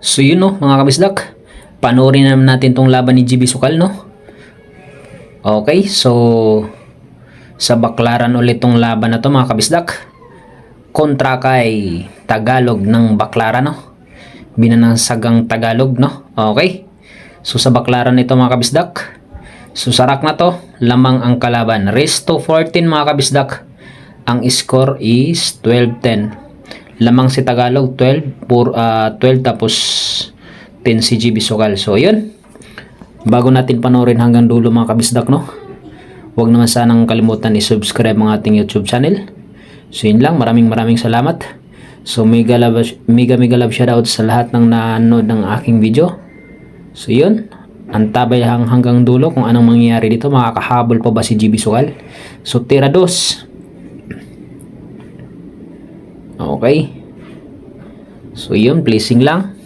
So yun no mga kabisdak, panoorin naman natin tong laban ni GB Sukal no. Okay, so sa baklaran ulit tong laban na to mga kabisdak, kontra kay Tagalog ng Baklaran no, binansagang Tagalog no. Okay, so sa baklaran nito mga kabisdak, so sarak na to, lamang ang kalaban, race to 14 mga kabisdak. Ang score is 12-10. Lamang si Tagalog 12 tapos 10 si GB Sukal. So yun, bago natin panoorin hanggang dulo mga kabisdak no, huwag naman sanang kalimutan i-subscribe ang ating YouTube channel. So yun lang, maraming salamat. So mega love shoutout sa lahat ng nanonood ng aking video. So yun, antabay hanggang dulo kung anong mangyayari dito, makakahabol pa ba si GB Sukal. So tira dos. Okay, so yun, placing lang.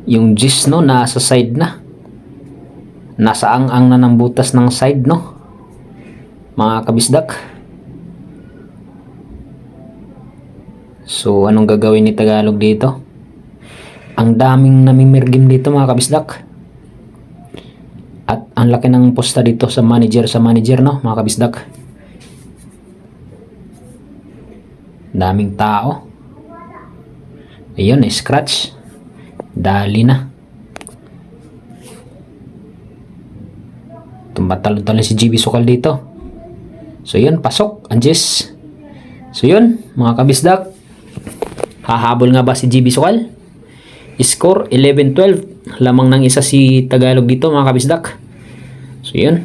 Yung gis no, nasa side na, nasa ang na ng butas ng side no mga kabisdak. So anong gagawin ni Tagalog dito? Ang daming namimirgim dito mga kabisdak, at ang laki ng posta dito sa manager no mga kabisdak. Daming tao. Ayun, scratch. Dali na. Tumatalon-talon si GB Sukal dito. So yun, pasok ang Jess. So yun mga kabisdak, hahabol nga ba si GB Sukal? Score 11-12. Lamang ng isa si Tagalog dito mga kabisdak. So yun,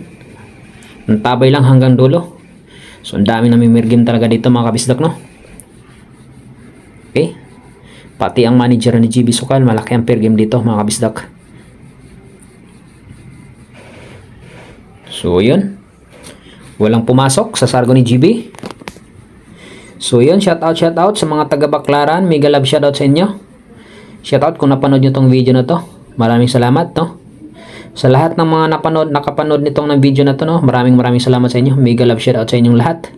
nantabay lang hanggang dulo. So ang dami namimirgim talaga dito mga kabisdak no. Okay, pati ang manager ni GB Sukal, malaki ang per game dito mga kabisdak. So yun, walang pumasok sa sargo ni GB. So yun, shoutout sa mga taga Baklaran, mega love shoutout sa inyo. Shoutout kung napanood nyo tong video na to, maraming salamat no. Sa lahat ng mga nakapanood nitong ng video na to no, maraming salamat sa inyo, mega love shoutout sa inyong lahat.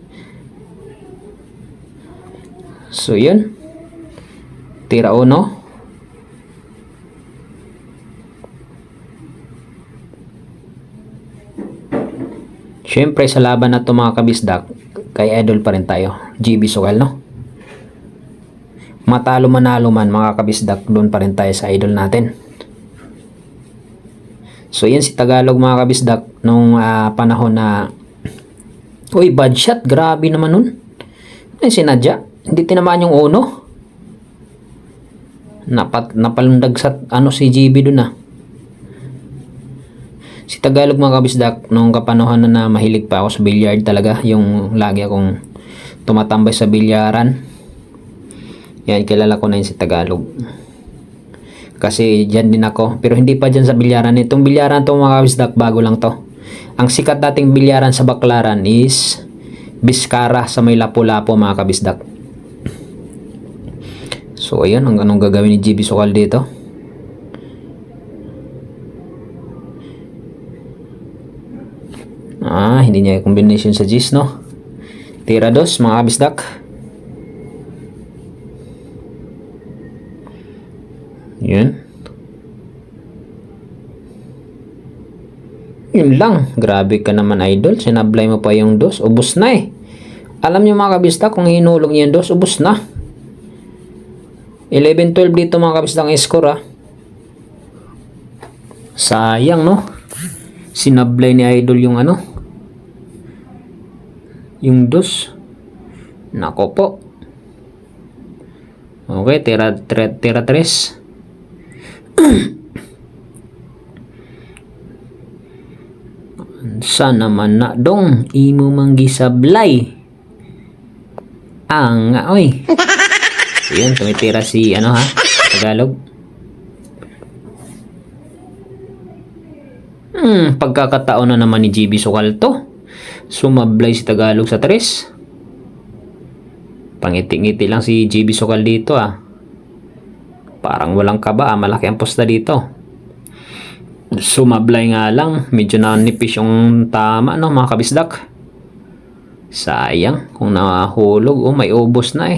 So yun, tira uno. Syempre sa laban na to mga kabisdak, kay idol pa rin tayo, GB Sukal no. Matalo manalo man mga kabisdak, doon pa rin tayo sa idol natin. So yan si Tagalog mga kabisdak, nung panahon na, uy bad shot, grabe naman nun. Ay sinadya, hindi tinamaan yung uno. Napalundag sa si GB dun Si Tagalog mga kabisdak, nung kapanohan na mahilig pa ako sa billiard talaga, yung lagi akong tumatambay sa bilyaran. Yan, kilala ko na yun si Tagalog. Kasi dyan din ako, pero hindi pa dyan sa bilyaran. Itong bilyaran to mga kabisdak, bago lang to. Ang sikat dating bilyaran sa Baklaran is Biskara sa may Lapu-Lapu mga kabisdak. So ayun, anong gagawin ni GB Sukal dito? Hindi niya combination sa G's no. Tira dos mga kabisdak. Yun. Yun lang. Grabe ka naman idol. Sinablay mo pa yung dos. Ubus na eh. Alam niyo mga kabisdak, kung hinulog niya yung dos, ubus na. 11-12 dito mga kabisdak ang score Sayang no. Sinablay ni idol yung yung dos. Nako po. Okay, tira 3. Sana man na dong imo manggisablay. Oy. Ayan, tumitira si Tagalog. Pagkakataon na naman ni GB Sukal to. Sumablay si Tagalog sa 3. Pangiti-ngiti lang si GB Sukal dito Parang walang kaba malaki ang posta dito. Sumablay nga lang, medyo nanipis yung tama no mga kabisdak. Sayang kung nahulog, may ubos na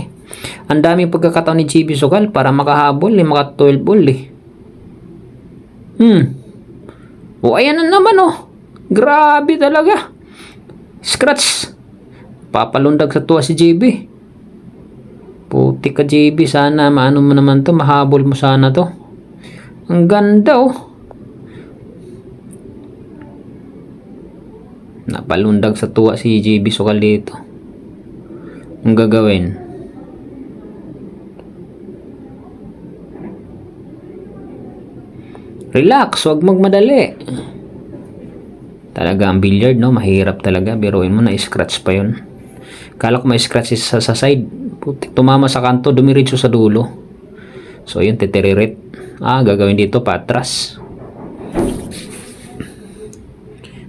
Ang daming pagkakataon ni JB Sukal para makahabol, maka 12 ball eh. O ayan na naman oh. Grabe talaga. Scratch. Papalundag sa tuwa si JB. Puti ka JB, sana maano mo naman to, mahabol mo sana to. Ang ganda oh. Napalundag sa tuwa si JB Sukal dito. Ang gagawin? Relax, wag magmadali. Talaga ang billiard, no? Mahirap talaga. Biruin mo na scratch pa yun. Kala ko may scratch sa side. Puti, tumama sa kanto, dumiritso sa dulo. So yun, titiririt. Gagawin dito patras.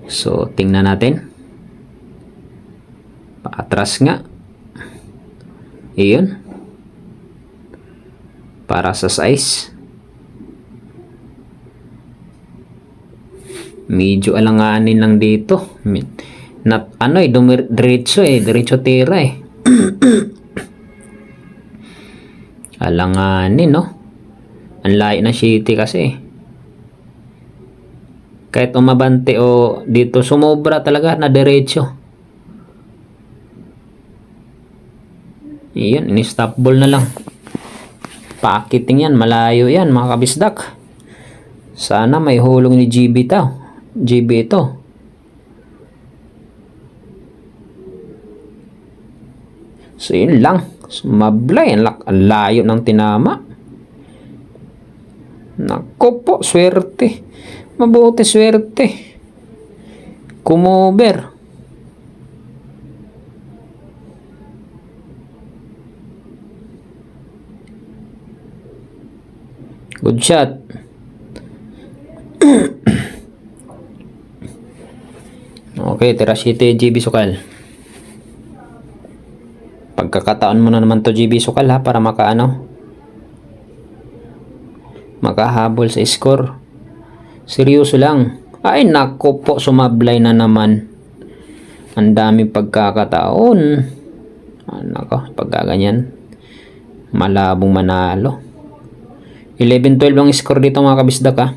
So tingnan natin. Patras nga. Iyon. Para sa size. Medyo alanganin lang dito. Diretso tira eh. Alanganin, no? Ang layo na shitty kasi. Kahit umabante o dito, sumobra talaga na diretso. Iyan, in-stop ball na lang. Pakiting yan, malayo yan mga kabisdak. Sana may hulong ni GB ito. So yun lang. Sumablay. Ang layo ng tinama. Nako po, swerte. Mabuti swerte. Kumover. Good shot. Okay, tira City GB Sukal. Pagkakataon mo na naman to GB Sukal ha, para makahabol sa score. Seryoso lang. Ay nako po, sumablay na naman. Ang daming pagkakataon. Nako, pagkaganyan malabong manalo. 11-12 ang score dito mga kabisdak ha.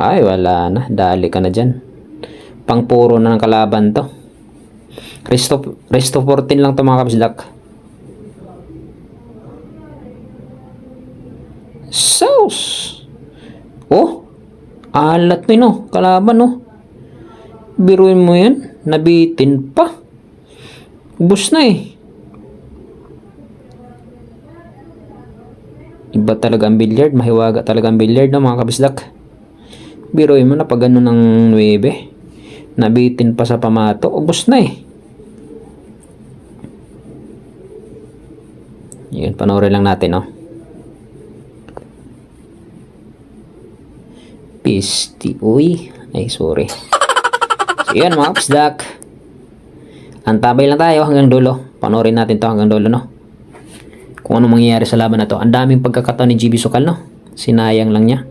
Wala na. Dali ka na dyan. Pang puro na ng kalaban to. Resto 14 lang to mga kabisdak. Sauce. Oh. Alat mo yun oh. Kalaban oh. Biruin mo yan. Nabitin pa. Ubus na eh. Iba talaga ang billiard. Mahiwaga talaga ang billiard no mga kabisdak. Biruin mo na pag ano ng 9. Nabitin pa sa pamato. Ubus na eh. Yun, panoorin lang natin no. Pisti. Uy. Ay sorry. So yun mga kabisdak. Antabay lang tayo hanggang dulo. Panoorin natin to hanggang dulo no. Kung ano mangyayari sa laban na to. Ang daming pagkakataon ni GB Sukal no. Sinayang lang niya.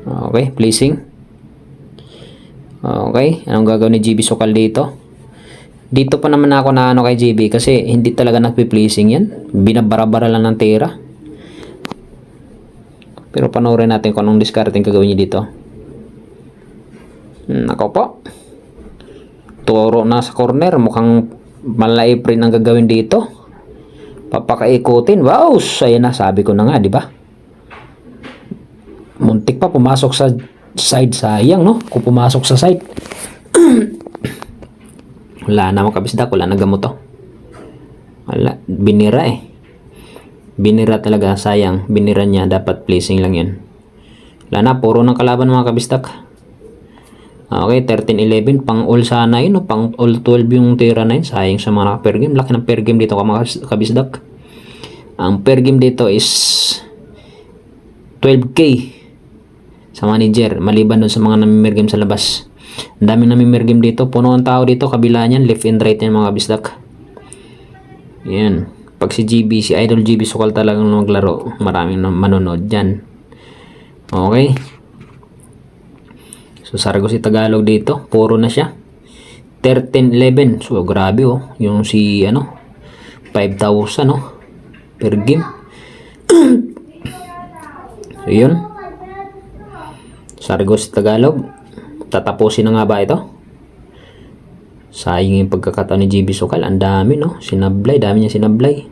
Okay, pleasing. Okay, anong gagawin ni GB Sukal dito? Dito pa naman ako na kay GB kasi hindi talaga nagpi-pleasing yan. Binabara-bara lang ng tira. Pero panoorin natin kung anong discarding gagawin niya dito. Nako po. Turo na sa corner. Mukhang malaip rin ang gagawin dito. Papakaikutin. Wow! Ayan na. Sabi ko na nga, di ba? Muntik pa pumasok sa side. Sayang, no? Kung pumasok sa side. Wala na mga kabisdak. Wala na gamot to. Wala. Binira eh. Binira talaga. Sayang. Binira niya. Dapat placing lang yan. Wala na. Puro ng kalaban mga kabisdak. Okay, 13-11. Pang all sana yun. Pang all 12 yung tira na yun. Sayang sa mga per game. Laki ng per game dito mga kabisdak. Ang per game dito is 12K sa manager. Maliban dun sa mga namimir game sa labas. Ang daming namimir game dito. Puno ang tao dito. Kabila niyan. Left and right yan mga kabisdak. Yan. Pag si GB, si Idol GB Sukal talagang maglaro. Maraming manonood dyan. Okay. So Sargo si Tagalog dito. Puro na siya. 13-11. So grabe oh. Yung si 5,000 per game. So yun. Sargos Tagalog. Tatapusin na nga ba ito? Sayang yung pagkakataon ni GB Sukal. Ang dami sinablay. Dami niya sinablay.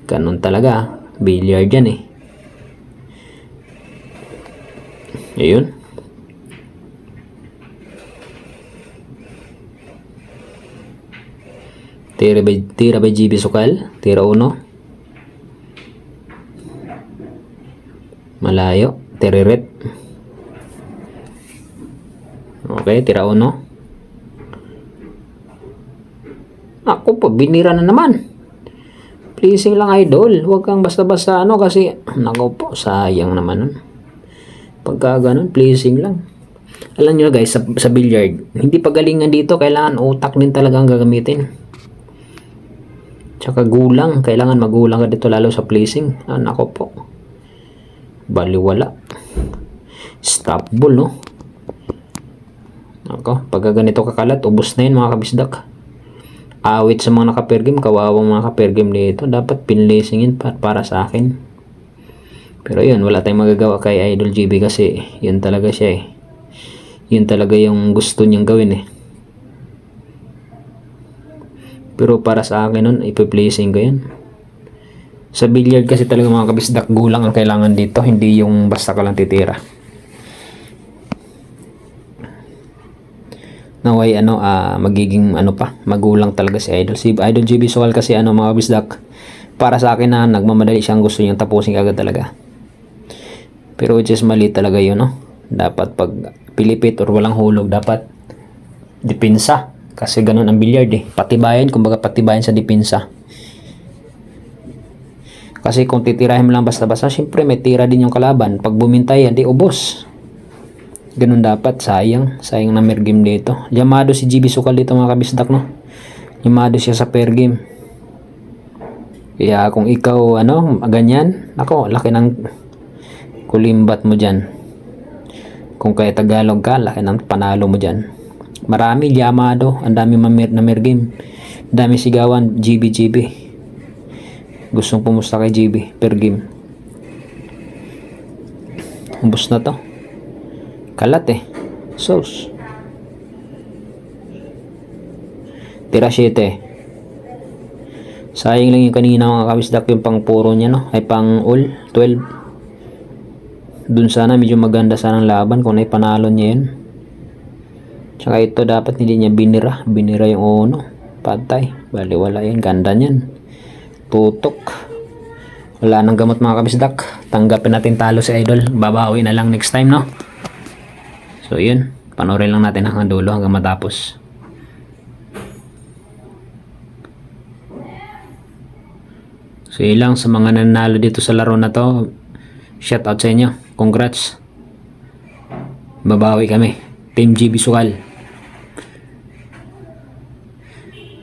Ganun talaga. Billiard yan eh. Ayun. Tira by GB Sukal. Tira 1. Malayo. Tiririt. Okay, tira 1. Ako po, binira na naman. Pleasing lang idol. Huwag kang basta-basta kasi nako po, sayang naman. Pagka ganun, pleasing lang. Alam nyo guys, sa billiard, hindi pagalingan dito, kailangan utak din talaga ang gagamitin. Tsaka gulang, kailangan magulang ka dito lalo sa pleasing. Nako po. Baliwala. Stop ball, Ako, pagka ganito kakalat, ubos na yun mga kabisdak. Awit sa mga naka-pair-game, kawawang mga naka-pair-game dito. Dapat pinlisingin para sa akin. Pero yun, wala tayong magagawa kay Idol GB kasi yun talaga siya eh. Yun talaga yung gusto niyang gawin eh. Pero para sa akin nun, ipi-placing ko yun. Sa billiard kasi talaga mga kabisdak, gulang ang kailangan dito. Hindi yung basta ka lang titira. Naway magiging magulang talaga si Idol. Si Idol GB Sukal kasi mga kabisdak, para sa akin na nagmamadali siyang gusto niyang tapusin agad talaga. Pero which is mali talaga yun, Dapat pag pilipit or walang hulog, dapat depensa. Kasi ganun ang billiard eh. Patibayan, kumbaga patibayan sa depensa. Kasi kung titirahin mo lang basta-basta, syempre may tira din yung kalaban. Pag bumintay, hindi ubos. Ganun dapat, sayang na pair game dito. Yamado si GB Sukal dito mga kabisdak, Yamado siya sa pair game. Kaya kung ikaw ganyan, ako, laki ng kulimbat mo dyan. Kung kaya Tagalog ka, laki ng panalo mo dyan. Marami Yamado, ang dami na pair game. Dami sigawan, GB. Gustong pumusta kay GB per game. Ubus na to. Kalat eh. Sauce. Tira 7. Sayang lang yung kanina mga kabisdak, yung pang puro niya ay pang all 12. Dun sana medyo maganda sana ang laban kung naipanalo niya yun. Tsaka ito dapat hindi niya binira yung patay. Bali wala yun, ganda niyan. Tutok. Wala nang gamot mga kabisdak. Tanggapin natin talo si Idol. Babawi na lang next time So yun, panoorin lang natin hanggang dulo hanggang matapos. So yun lang sa mga nanalo dito sa laro na to. Shout out sa inyo. Congrats. Babawi kami. Team GB Sukal.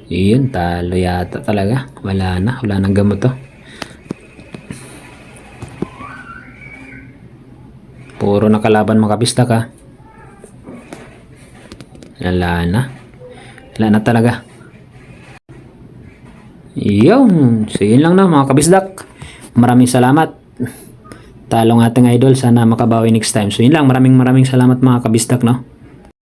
Yun, talo yata talaga. Wala nang gamot to. Puro nakalaban mga kabisdak Wala na talaga. Yun. So yun lang mga kabisdak. Maraming salamat. Talong ating Idol. Sana makabawi next time. So yun lang. Maraming salamat mga kabisdak